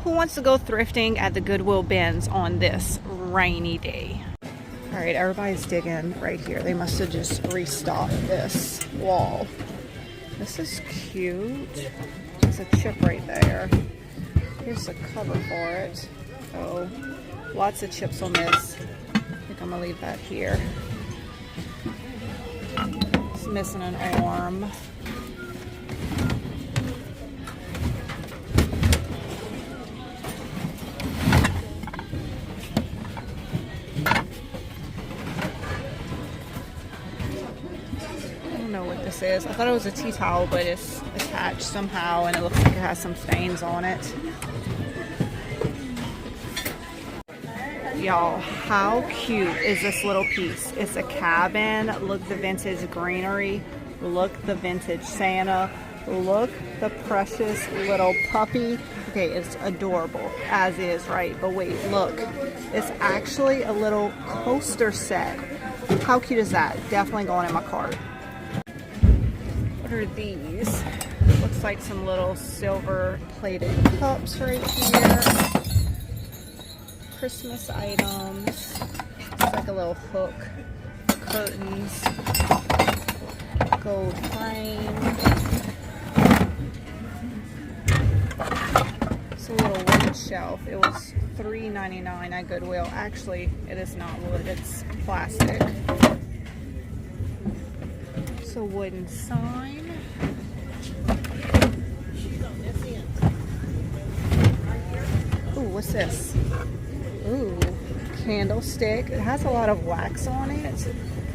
Who wants to go thrifting at the Goodwill Bins on this rainy day? All right, everybody's digging right here. They must have just restocked this wall. This is cute. There's a chip right there. Here's the cover for it. Oh, lots of chips on this. I think I'm gonna leave that here. It's missing an arm. Is. I thought it was a tea towel, but it's attached somehow and it looks like it has some stains on it. Y'all, how cute is this little piece? It's a cabin. Look, the vintage greenery. Look, the vintage Santa. Look, the precious little puppy. Okay, it's adorable as is, right? But wait, look, it's actually a little coaster set. How cute is that? Definitely going in my cart. What are these? Looks like some little silver plated cups right here. Christmas items. It's like a little hook. Curtains. Gold frame. It's a little wood shelf. It was $3.99 at Goodwill. Actually, it is not wood, it's plastic. It's a wooden sign. Ooh, what's this? Ooh, candlestick. It has a lot of wax on it,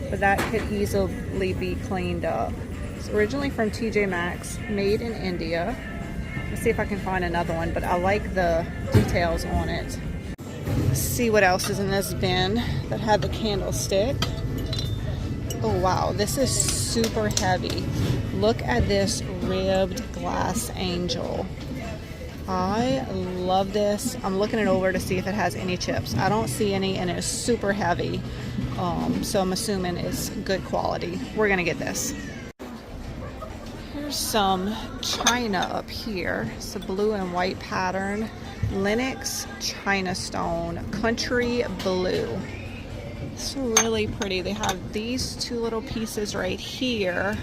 but that could easily be cleaned up. It's originally from TJ Maxx, made in India. Let's see if I can find another one, but I like the details on it. Let's see what else is in this bin that had the candlestick. Oh wow, this is super heavy. Look at this ribbed glass angel. I love this. I'm looking it over to see if it has any chips. I don't see any, and it's super heavy. So I'm assuming it's good quality. We're gonna get this. Here's some china up here. It's a blue and white pattern. Lenox China Stone, Country Blue. It's really pretty. They have these two little pieces right here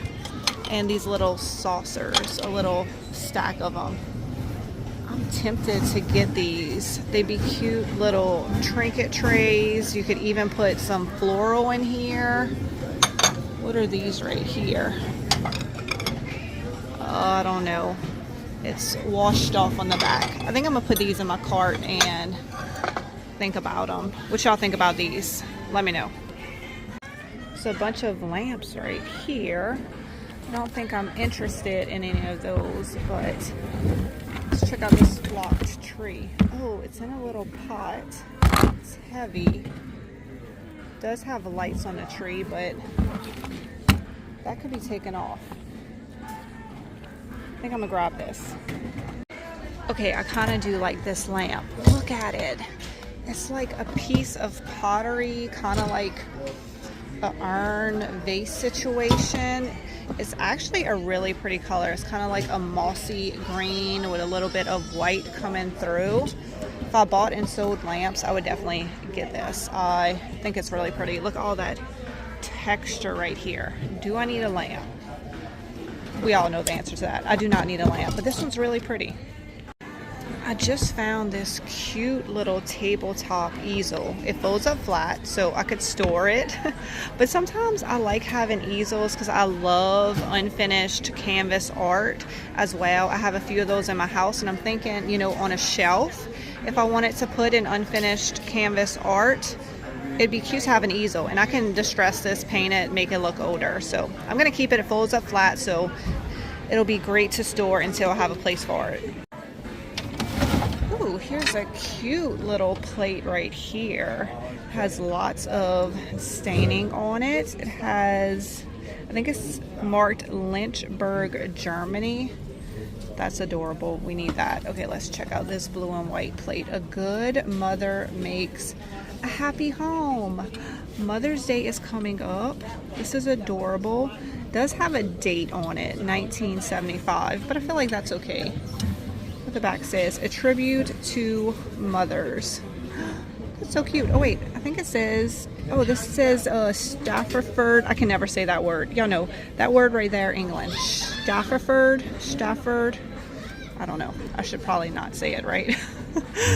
and these little saucers, a little stack of them. I'm tempted to get these. They'd be cute little trinket trays. You could even put some floral in here. What are these right here? I don't know. It's washed off on the back. I think I'm gonna put these in my cart and think about them. What y'all think about these? Let me know. So a bunch of lamps right here. I don't think I'm interested in any of those, but let's check out this locked tree. Oh, it's in a little pot. It's heavy. It does have lights on the tree, but that could be taken off. I think I'm gonna grab this. Okay, I kind of do like this lamp. Look at it. It's like a piece of pottery, kind of like an urn vase situation. It's actually a really pretty color. It's kind of like a mossy green with a little bit of white coming through. If I bought and sold lamps, I would definitely get this. I think it's really pretty. Look at all that texture right here. Do I need a lamp? We all know the answer to that. I do not need a lamp, but this one's really pretty. I just found this cute little tabletop easel. It folds up flat so I could store it. But sometimes I like having easels because I love unfinished canvas art as well. I have a few of those in my house, and I'm thinking, you know, on a shelf, if I wanted to put in unfinished canvas art, it'd be cute to have an easel, and I can distress this, paint it, make it look older. So I'm gonna keep it. It folds up flat, so it'll be great to store until I have a place for it. Ooh, here's a cute little plate right here. It has lots of staining on it. It has, I think it's marked Lynchburg, Germany. That's adorable. We need that. Okay, let's check out this blue and white plate. A good mother makes a happy home. Mother's Day is coming up. This is adorable. It does have a date on it, 1975, but I feel like that's okay. what the back says. A tribute to mothers. That's so cute. Oh wait, I think it says, oh, this says Stafford. I can never say that word. Y'all know that word right there, England. Stafford. I don't know. I should probably not say it right.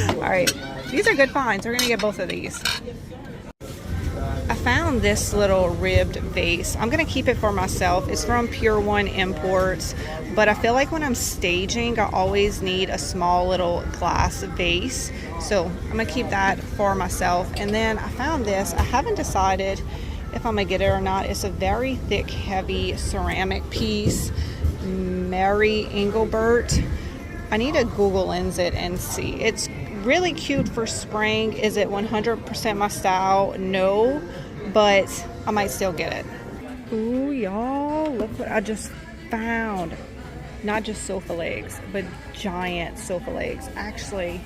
All right, these are good finds. We're gonna get both of these. I found this little ribbed vase. I'm gonna keep it for myself. It's from Pure One Imports, but I feel like when I'm staging, I always need a small little glass vase. So I'm gonna keep that for myself. And then I found this. I haven't decided if I'm gonna get it or not. It's a very thick, heavy ceramic piece. Mary Engelbert. I need to Google Lens it and see. It's really cute for spring. Is it 100% my style? No, but I might still get it. Ooh, y'all, look what I just found. Not just sofa legs, but giant sofa legs. Actually,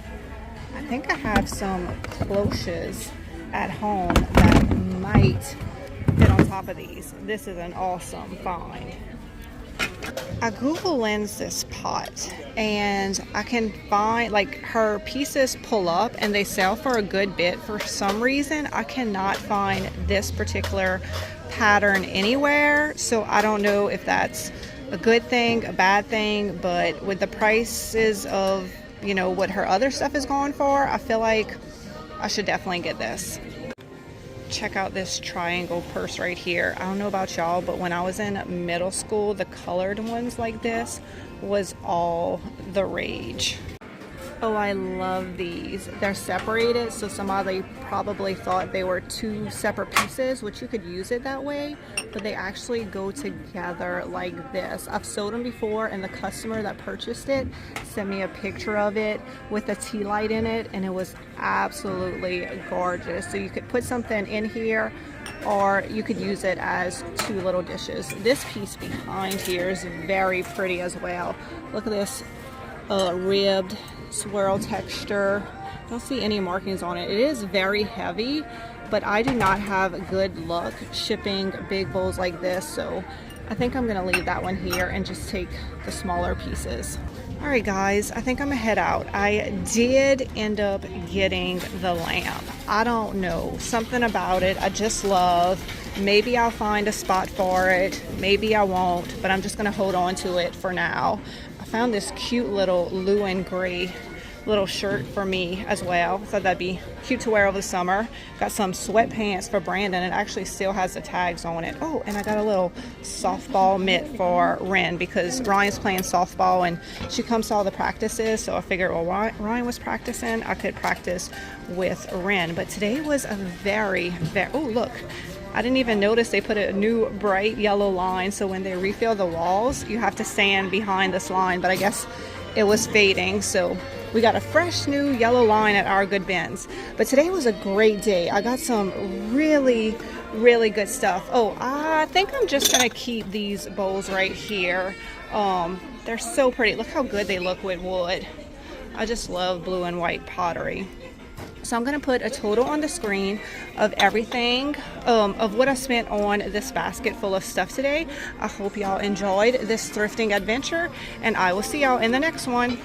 I think I have some cloches at home that might fit on top of these. This is an awesome find. I Google Lens this pot and I can find, like, her pieces pull up and they sell for a good bit. For some reason I cannot find this particular pattern anywhere, so I don't know if that's a good thing, a bad thing, but with the prices of, you know, what her other stuff is going for, I feel like I should definitely get this. Check out this triangle purse right here. I don't know about y'all, but when I was in middle school, the colored ones like this was all the rage. Oh, I love these. They're separated, so somebody probably thought they were two separate pieces, which you could use it that way, but they actually go together like this. I've sold them before, and the customer that purchased it sent me a picture of it with a tea light in it, and it was absolutely gorgeous. So you could put something in here, or you could use it as two little dishes. This piece behind here is very pretty as well. Look at this ribbed swirl texture. Don't see any markings on it. It is very heavy, but I do not have good luck shipping big bowls like this, so I think I'm gonna leave that one here and just take the smaller pieces. All right guys, I think I'm gonna head out. I did end up getting the lamp. I don't know, something about it I just love. Maybe I'll find a spot for it, maybe I won't, but I'm just gonna hold on to it for now. I found this cute little Lewin gray little shirt for me as well. Thought that'd be cute to wear over the summer. Got some sweatpants for Brandon. It actually still has the tags on it. Oh, and I got a little softball mitt for Ren because Ryan's playing softball and she comes to all the practices. So I figured, well, while Ryan was practicing, I could practice with Ren. But today was a very, oh, look. I didn't even notice they put a new bright yellow line, so when they refill the walls, you have to stand behind this line, but I guess it was fading, so we got a fresh new yellow line at our Goodwill Bins. But today was a great day. I got some really, really good stuff. Oh, I think I'm just gonna keep these bowls right here. They're so pretty. Look how good they look with wood. I just love blue and white pottery. So I'm going to put a total on the screen of everything, of what I spent on this basket full of stuff today. I hope y'all enjoyed this thrifting adventure, and I will see y'all in the next one.